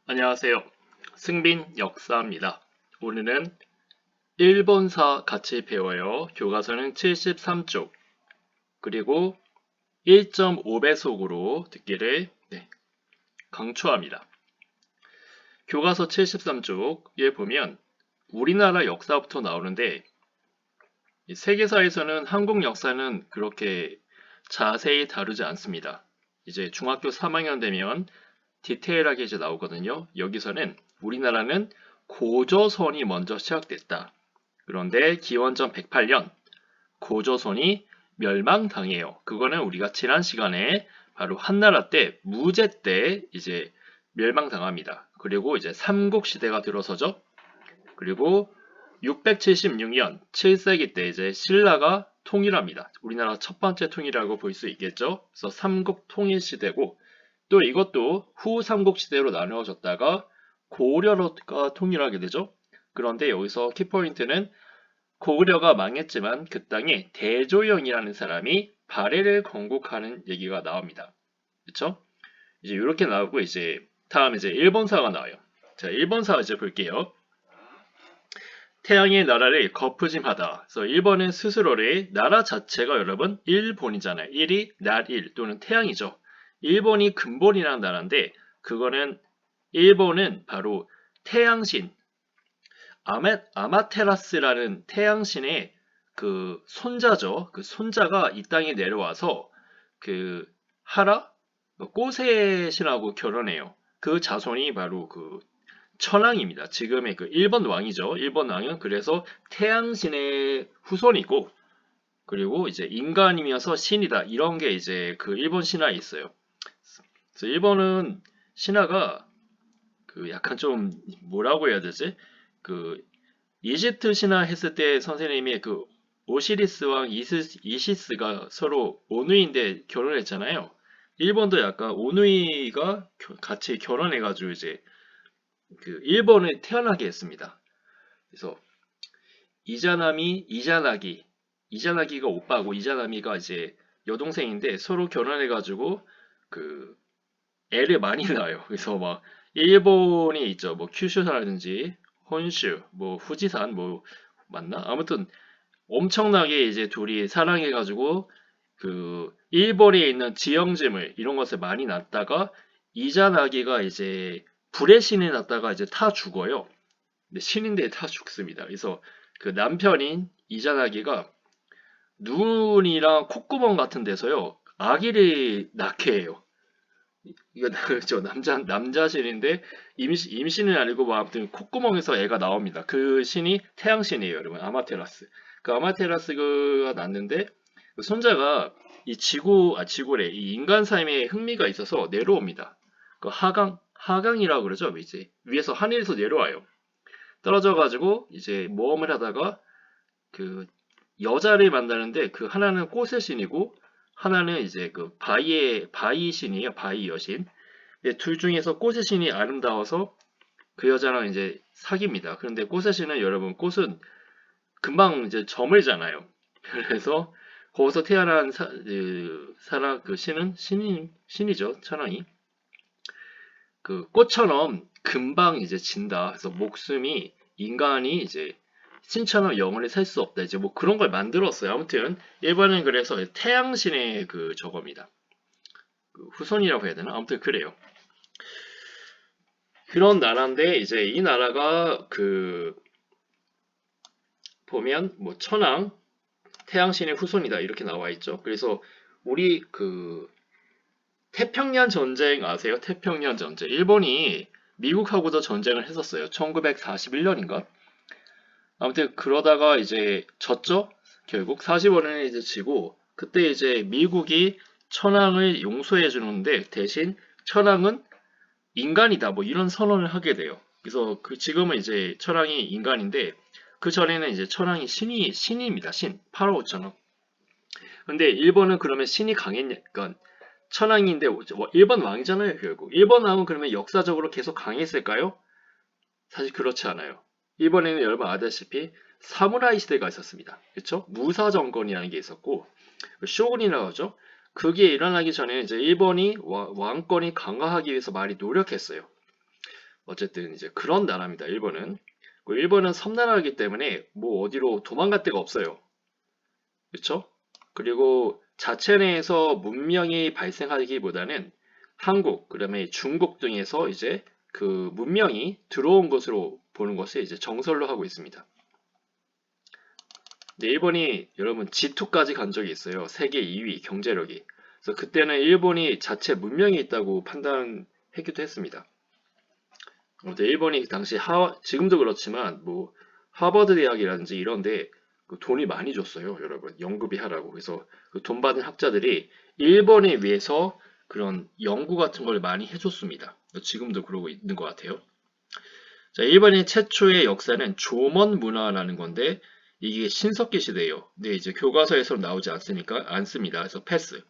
안녕하세요. 승빈 역사입니다. 오늘은 일본사 같이 배워요. 교과서는 73쪽, 그리고 1.5배속으로 듣기를 강추합니다. 교과서 73쪽에 보면 우리나라 역사부터 나오는데, 세계사에서는 한국 역사는 그렇게 자세히 다루지 않습니다. 이제 중학교 3학년 되면 디테일하게 이제 나오거든요. 여기서는 우리나라는 고조선이 먼저 시작됐다. 그런데 기원전 108년 고조선이 멸망당해요. 그거는 우리가 지난 시간에 바로 한나라 때 무제 때 이제 멸망당합니다. 그리고 이제 삼국시대가 들어서죠. 그리고 676년 7세기 때 이제 신라가 통일합니다. 우리나라 첫 번째 통일이라고 볼 수 있겠죠. 그래서 삼국 통일 시대고, 또 이것도 후 삼국시대로 나누어졌다가 고려가 통일하게 되죠. 그런데 여기서 키포인트는 고구려가 망했지만 그 땅에 대조영이라는 사람이 발해를 건국하는 얘기가 나옵니다. 그렇죠? 이제 이렇게 나오고, 이제 다음 이제 일본사가 나와요. 자, 일본사 이제 볼게요. 태양의 나라를 거푸짐하다. 그래서 일본은 스스로를 나라 자체가 여러분 일본이잖아요. 일이 날일 또는 태양이죠. 일본이 근본이라는 나라인데, 그거는 일본은 바로 태양신 아마테라스라는 태양신의 그 손자죠. 그 손자가 이 땅에 내려와서 그 하라 꼬세 신하고 결혼해요. 그 자손이 바로 그 천황입니다. 지금의 그 일본 왕이죠. 일본 왕은 그래서 태양신의 후손이고, 그리고 이제 인간이면서 신이다. 이런 게 이제 그 일본 신화에 있어요. 그래서 일본은 신화가 그 약간 좀 뭐라고 해야 되지? 그 이집트 신화 했을 때 선생님이 그 오시리스 왕 이시스가 서로 오누이인데 결혼했잖아요. 일본도 약간 오누이가 같이 결혼해가지고 이제 그 일본을 태어나게 했습니다. 그래서 이자나기가 오빠고 이자나미가 이제 여동생인데 서로 결혼해가지고 그 애를 많이 낳아요. 그래서 막 일본이 있죠. 뭐 큐슈라든지 혼슈, 뭐 후지산, 뭐 맞나? 아무튼 엄청나게 이제 둘이 사랑해가지고 그 일본에 있는 지형지물 이런 것을 많이 낳다가 이자나기가 이제 불의 신이 났다가 이제 타 죽어요. 근데 신인데 타 죽습니다. 그래서 그 남편인 이자나기가 눈이랑 콧구멍 같은 데서요 아기를 낳게 해요. 이거 저 남자 신인데 임신은 아니고 뭐 아무튼 콧구멍에서 애가 나옵니다. 그 신이 태양신이에요, 여러분. 아마테라스. 그 아마테라스가 낳는데 그 손자가 이 지구래 이 인간 삶에 흥미가 있어서 내려옵니다. 그 하강이라고 그러죠. 이제 위에서 하늘에서 내려와요. 떨어져 가지고 이제 모험을 하다가 그 여자를 만나는데, 그 하나는 꽃의 신이고 하나는 이제 그 바위 신이에요. 바위 여신. 둘 중에서 꽃의 신이 아름다워서 그 여자랑 이제 사귀입니다. 그런데 꽃의 신은 여러분 꽃은 금방 이제 저물잖아요. 그래서 거기서 태어난 사람 그 신은 신이죠. 천왕이. 그 꽃처럼 금방 이제 진다. 그래서 목숨이 인간이 이제 신처럼 영원히 살 수 없다. 이제 뭐 그런 걸 만들었어요. 아무튼 일본은 그래서 태양신의 그 저겁니다. 그 후손이라고 해야 되나? 아무튼 그래요. 그런 나라인데 이제 이 나라가 그 보면 뭐 천황 태양신의 후손이다 이렇게 나와 있죠. 그래서 우리 그 태평양 전쟁 아세요? 태평양 전쟁. 일본이 미국하고도 전쟁을 했었어요. 1941년인가? 아무튼 그러다가 이제 졌죠. 결국 45년에 이제 지고, 그때 이제 미국이 천황을 용서해 주는데 대신 천황은 인간이다 뭐 이런 선언을 하게 돼요. 그래서 그 지금은 이제 천황이 인간인데 그 전에는 이제 천황이 신입니다. 신 파라오 천황. 근데 일본은 그러면 신이 강했냐? 그러니까 천황인데 일본 왕이잖아요. 결국 일본 왕은 그러면 역사적으로 계속 강했을까요? 사실 그렇지 않아요. 일본에는 여러분 아다시피 사무라이 시대가 있었습니다. 그렇죠? 무사 정권이라는 게 있었고 쇼군이라고 하죠. 그게 일어나기 전에 이제 일본이 왕권이 강화하기 위해서 많이 노력했어요. 어쨌든 이제 그런 나라입니다. 일본은. 일본은 섬나라이기 때문에 뭐 어디로 도망갈 데가 없어요. 그렇죠? 그리고 자체 내에서 문명이 발생하기보다는 한국, 그다음에 중국 등에서 이제 그 문명이 들어온 것으로 보는 것을 이제 정설로 하고 있습니다. 근데 일본이 여러분 G2까지 간 적이 있어요. 세계 2위 경제력이. 그래서 그때는 일본이 자체 문명이 있다고 판단했기도 했습니다. 근데 일본이 당시 지금도 그렇지만 뭐 하버드 대학이라든지 이런데 그 돈이 많이 줬어요, 여러분. 연구비 하라고. 그래서 그 돈 받은 학자들이 일본에 위해서 그런 연구 같은 걸 많이 해줬습니다. 지금도 그러고 있는 것 같아요. 자, 일본의 최초의 역사는 조먼 문화라는 건데 이게 신석기 시대예요. 근데 이제 교과서에서 나오지 않습니다. 그래서 패스.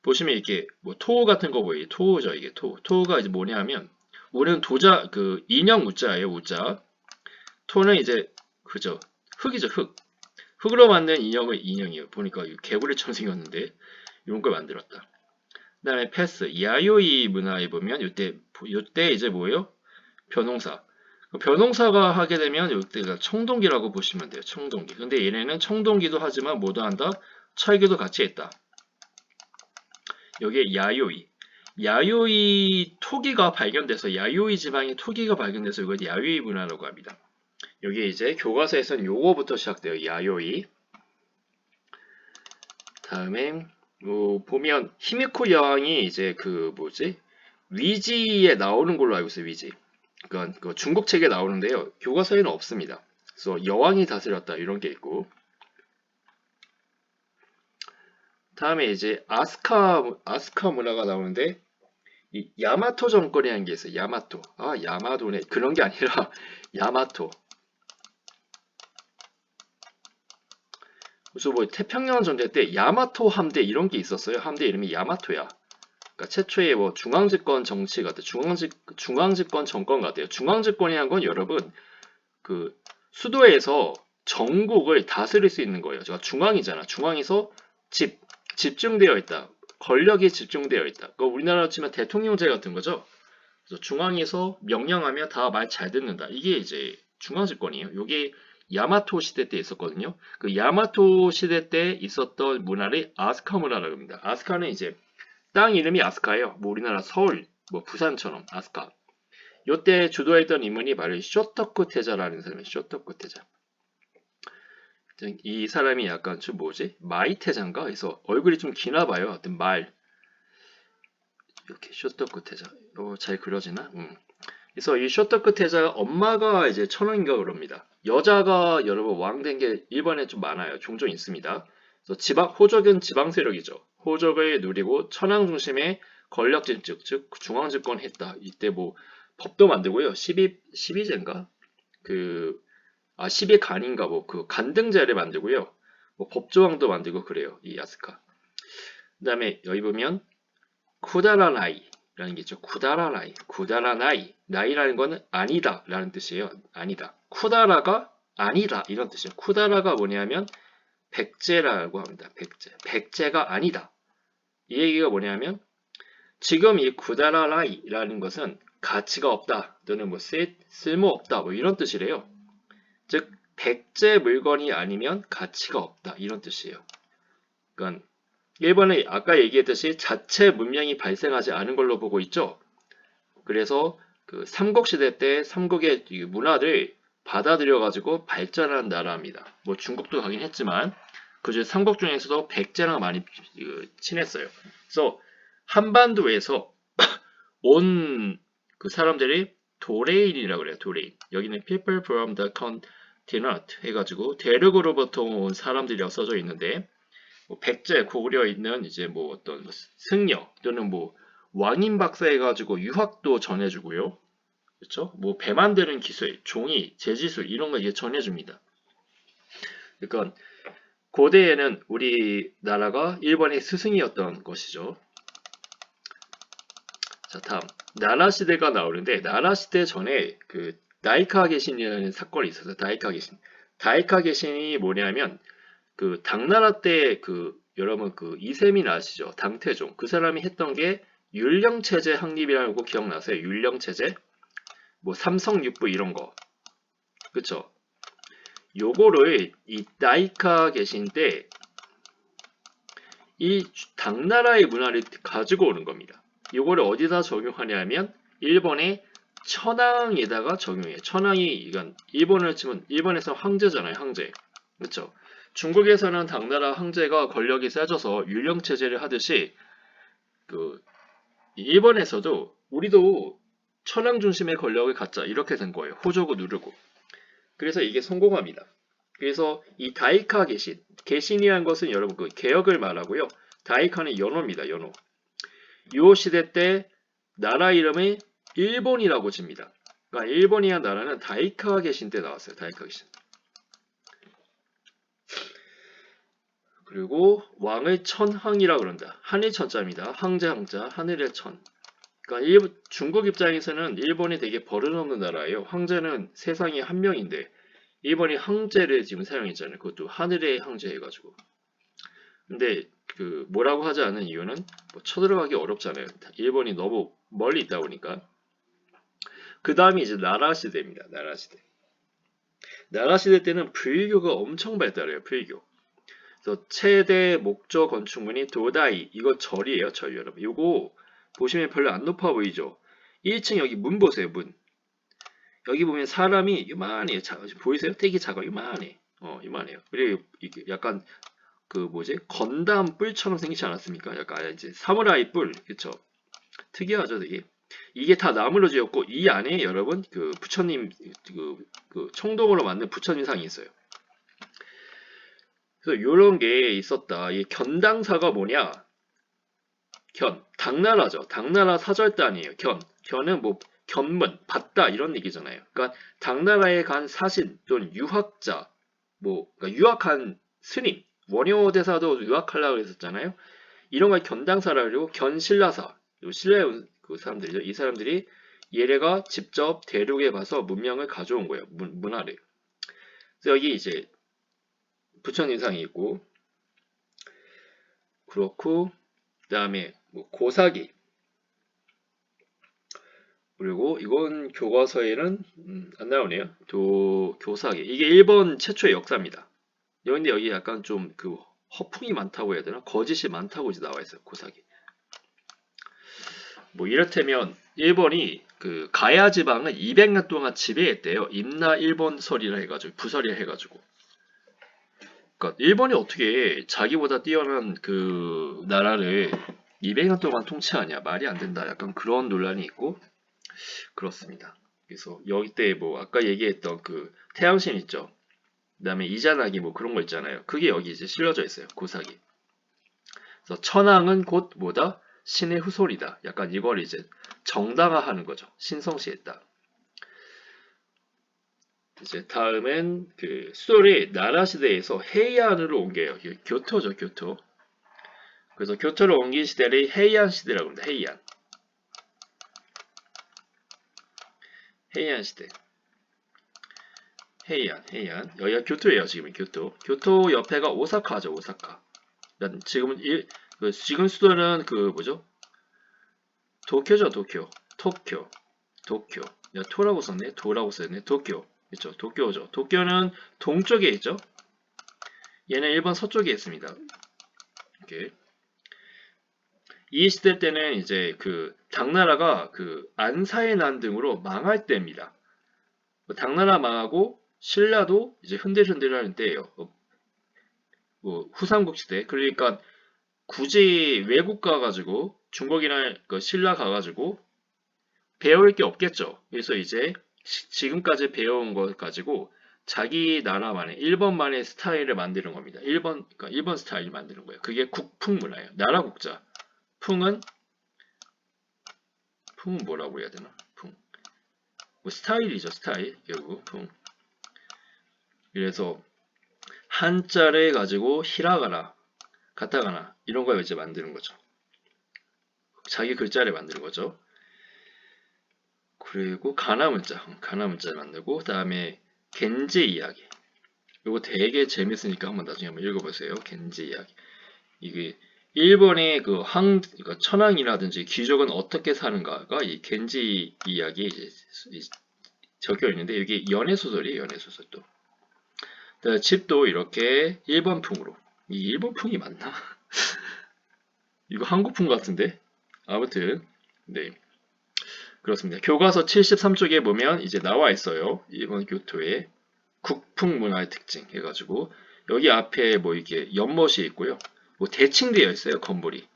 보시면 이렇게 뭐 토 같은 거 보이죠? 토죠, 이게 토. 토가 이제 뭐냐면 우는 도자 그 인형 우자예요, 우자. 토는 이제 그죠? 흙이죠, 흙. 흙으로 만든 인형은 인형이에요. 보니까 개구리처럼 생겼는데 이런 걸 만들었다. 그다음에 패스, 야요이 문화에 보면 이때 이제 뭐예요? 변홍사. 변홍사가 하게 되면 이때가 청동기라고 보시면 돼요. 청동기. 근데 얘네는 청동기도 하지만 뭐도 한다? 철기도 같이 했다. 여기에 야요이. 야요이 토기가 발견돼서 야요이 지방의 토기가 발견돼서 이걸 야요이 문화라고 합니다. 여기 이제 교과서에서는 요거부터 시작돼요. 야요이. 다음에 뭐 보면 히미코 여왕이 이제 그 뭐지? 위지에 나오는 걸로 알고 있어요. 위지. 그러니까 그 중국 책에 나오는데요. 교과서에는 없습니다. 그래서 여왕이 다스렸다 이런 게 있고. 다음에 이제 아스카 문화가 나오는데 이 야마토 정권이라는 게 있어요. 야마토. 아, 야마도네. 그런 게 아니라 야마토. 그래서 뭐 태평양 전쟁 때 야마토 함대 이런 게 있었어요. 함대 이름이 야마토야. 그러니까 최초의 뭐 중앙집권 정치 같아요. 중앙집권 정권 같아요. 중앙집권이라는 건 여러분 그 수도에서 전국을 다스릴 수 있는 거예요. 제가 중앙이잖아. 중앙에서 집중되어 있다. 권력이 집중되어 있다. 그 우리나라로 치면 대통령제 같은 거죠. 그래서 중앙에서 명령하면 다 말 잘 듣는다. 이게 이제 중앙집권이에요. 이게 야마토 시대 때 있었거든요. 그 야마토 시대 때 있었던 문화를 아스카 문화라고 합니다. 아스카는 이제 땅 이름이 아스카예요. 뭐 우리나라 서울, 뭐 부산처럼 아스카. 요때 주도했던 인물이 바로 쇼토쿠 테자라는 사람이에요. 쇼토쿠 테자. 이 사람이 약간 좀 뭐지? 마이테자인가? 그래서 얼굴이 좀 기나 봐요. 하여튼 이렇게 쇼토쿠 테자. 잘 그려지나? 그래서 이 쇼토쿠 테자 엄마가 이제 천황인가 그럽니다. 여자가 여러분 왕 된 게 일본에 좀 많아요. 종종 있습니다. 그래서 호족은 지방 세력이죠. 호족을 누리고 천황 중심의 권력 집중, 즉 중앙 집권했다. 이때 뭐 법도 만들고요. 12제인가? 12간인가 뭐 그 간등제를 만들고요. 뭐 법조항도 만들고 그래요. 이 아스카. 그다음에 여기 보면 쿠다라나이라는 게 있죠. 쿠다라나이. 나이라는 거는 아니다 라는 뜻이에요. 아니다. 쿠다라가 아니다 이런 뜻이에요. 쿠다라가 뭐냐면 백제라고 합니다. 백제가 아니다. 이 얘기가 뭐냐면 지금 이 쿠다라나이라는 것은 가치가 없다 또는 뭐 쓸모없다 뭐 이런 뜻이래요. 즉 백제 물건이 아니면 가치가 없다 이런 뜻이에요. 그러니까 일본은 아까 얘기했듯이 자체 문명이 발생하지 않은 걸로 보고 있죠. 그래서 그 삼국시대 때 삼국의 문화를 받아들여가지고 발전한 나라입니다. 뭐 중국도 가긴 했지만 그중 삼국 중에서도 백제랑 많이 친했어요. 그래서 한반도에서 온 그 사람들이 도레인이라고 그래요. 도레인. 여기는 people from the continent 해가지고 대륙으로부터 온 사람들이라고 써져 있는데 뭐 백제 고구려 있는 이제 뭐 어떤 승려 또는 뭐 왕인 박사 해가지고 유학도 전해주고요. 그렇죠? 뭐 배 만드는 기술, 종이, 재지술 이런 거 이제 전해줍니다. 그러니까 고대에는 우리나라가 일본의 스승이었던 것이죠. 자, 다음 나라 시대가 나오는데 나라 시대 전에 그 다이카 계신이라는 사건이 있어서 다이카 계신이 뭐냐면 그 당나라 때 그 여러분 그 이세민 아시죠? 당태종 그 사람이 했던 게 율령체제 확립이라고 기억나세요? 율령체제. 뭐 삼성육부 이런 거. 그쵸? 요거를 이 나이카 계신데 이 당나라의 문화를 가지고 오는 겁니다. 요거를 어디다 적용하냐면 일본의 천황에다가 적용해요. 천황이 이건 일본을 치면 일본에서 황제잖아요. 황제. 그쵸? 중국에서는 당나라 황제가 권력이 세져서 율령 체제를 하듯이 그 일본에서도 우리도 천황 중심의 권력을 갖자 이렇게 된 거예요. 호조고 누르고. 그래서 이게 성공합니다. 그래서 이 다이카 개신, 개신이란 것은 여러분 그 개혁을 말하고요. 다이카는 연호입니다. 연호. 요 시대 때 나라 이름이 일본이라고 집니다. 그러니까 일본이란 나라는 다이카 개신 때 나왔어요. 다이카 개신. 그리고 왕을 천황이라고 그런다. 하늘 천자입니다. 황제 황자, 하늘의 천. 그러니까 중국 입장에서는 일본이 되게 버릇없는 나라예요. 황제는 세상에 한 명인데 일본이 황제를 지금 사용했잖아요. 그것도 하늘의 황제 해가지고. 근데 그 뭐라고 하지 않은 이유는 뭐 쳐들어가기 어렵잖아요. 일본이 너무 멀리 있다 보니까. 그 다음이 이제 나라 시대입니다. 나라 시대. 나라 시대 때는 불교가 엄청 발달해요. 불교. 그래서 최대 목조 건축물이 도다이. 이거 절이에요. 절 여러분. 이거 보시면 별로 안 높아 보이죠? 1층 여기 문 보세요. 문. 여기 보면 사람이 요만해요. 보이세요? 되게 작아. 요만해. 요만해요. 그리고 이게 약간 그 뭐지? 건담 뿔처럼 생기지 않았습니까? 약간 이제 사무라이 뿔. 그쵸? 특이하죠, 되게. 이게 다 나무로 지었고 이 안에 여러분 그 부처님 그 청동으로 만든 부처님상이 있어요. 그래서 요런 게 있었다. 이 견당사가 뭐냐? 당나라죠. 당나라 사절단이에요. 견은 뭐 견문, 받다 이런 얘기잖아요. 그러니까 당나라에 간 사신 또는 유학자, 뭐 그러니까 유학한 스님, 원효 대사도 유학하려고 했었잖아요. 이런 걸 견당사라 그러고 견신라사, 신라의 그 사람들이죠. 이 사람들이 얘네가 직접 대륙에 가서 문명을 가져온 거예요. 문화를. 그래서 여기 이제 부처님상이 있고 그렇고 그다음에 뭐 고사기 그리고 이건 교과서에는 안 나오네요. 교사기. 이게 일본 최초의 역사입니다. 근데 여기 약간 좀 그 허풍이 많다고 해야 되나? 거짓이 많다고 이제 나와 있어요. 고사기. 뭐 이렇다면 일본이 그 가야 지방을 200년 동안 지배했대요. 임나 일본설이라 해가지고 부설이라 해가지고. 그러니까 일본이 어떻게 자기보다 뛰어난 그 나라를 200년 동안 통치하냐 말이 안 된다. 약간 그런 논란이 있고 그렇습니다. 그래서 여기 때 뭐 아까 얘기했던 그 태양신 있죠. 그다음에 이자나기 뭐 그런 거 있잖아요. 그게 여기 이제 실려져 있어요. 고사기. 그래서 천황은 곧 뭐다? 신의 후손이다. 약간 이걸 이제 정당화하는 거죠. 신성시했다. 이제 다음엔 그 수도를 나라 시대에서 헤이안으로 옮겨요. 교토죠, 교토. 그래서 교토를 옮긴 시대를 헤이안 시대라고 합니다. 헤이안. 헤이안 시대. 헤이안. 여기가 교토예요, 지금은 교토. 교토 옆에가 오사카죠, 오사카. 지금은 지금 수도는 그 뭐죠? 도쿄죠, 도쿄. 도쿄. 토라고 썼네, 도라고 썼네, 도쿄. 그렇죠, 도쿄죠. 도쿄는 동쪽에 있죠. 얘는 일본 서쪽에 있습니다. 이렇게. 이 시대 때는 이제 그 당나라가 그 안사의 난 등으로 망할 때입니다. 당나라 망하고 신라도 이제 흔들흔들하는 때예요. 뭐 후삼국 시대. 그러니까 굳이 외국 가가지고 중국이나 그 신라 가가지고 배울 게 없겠죠. 그래서 이제 지금까지 배워온 것 가지고 자기 나라만의 일본만의 스타일을 만드는 겁니다. 그러니까 일본 스타일을 만드는 거예요. 그게 국풍 문화예요. 나라 국자. 풍은 뭐라고 해야 되나? 뭐 스타일이죠. 스타일. 결국 풍. 그래서 한자를 가지고 히라가나, 가타가나 이런 걸 이제 만드는 거죠. 자기 글자를 만드는 거죠. 그리고 가나 문자를 만들고 그다음에 겐지 이야기. 이거 되게 재밌으니까 나중에 한번 읽어보세요. 겐지 이야기. 이게 일본의 그러니까 천황이라든지 귀족은 어떻게 사는가가 이 겐지 이야기 이제 적혀 있는데 여기 연애 소설이에요. 연애 소설도. 칩도 이렇게 일본풍으로. 이 일본풍이 맞나? 이거 한국풍 같은데. 아무튼 네. 그렇습니다. 교과서 73쪽에 보면 이제 나와 있어요. 일본 교토의 국풍 문화의 특징 해가지고 여기 앞에 뭐 이렇게 연못이 있고요. 뭐 대칭되어 있어요. 건물이.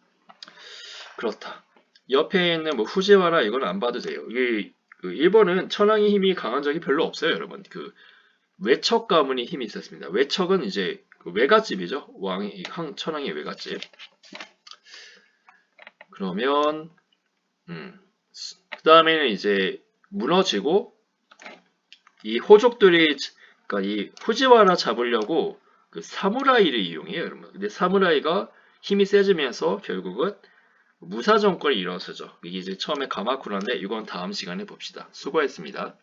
그렇다. 옆에 있는 뭐 후지와라 이건 안 봐도 돼요. 이게 그 일본은 천황의 힘이 강한 적이 별로 없어요, 여러분. 그 외척 가문이 힘이 있었습니다. 외척은 이제 그 외갓집이죠. 왕이 천황의 외갓집. 그러면 그 다음에는 이제 무너지고 이 호족들이 그러니까 이 후지와라 잡으려고 그 사무라이를 이용해요, 여러분. 근데 사무라이가 힘이 세지면서 결국은 무사 정권이 일어서죠. 이게 이제 처음에 가마쿠라인데 이건 다음 시간에 봅시다. 수고했습니다.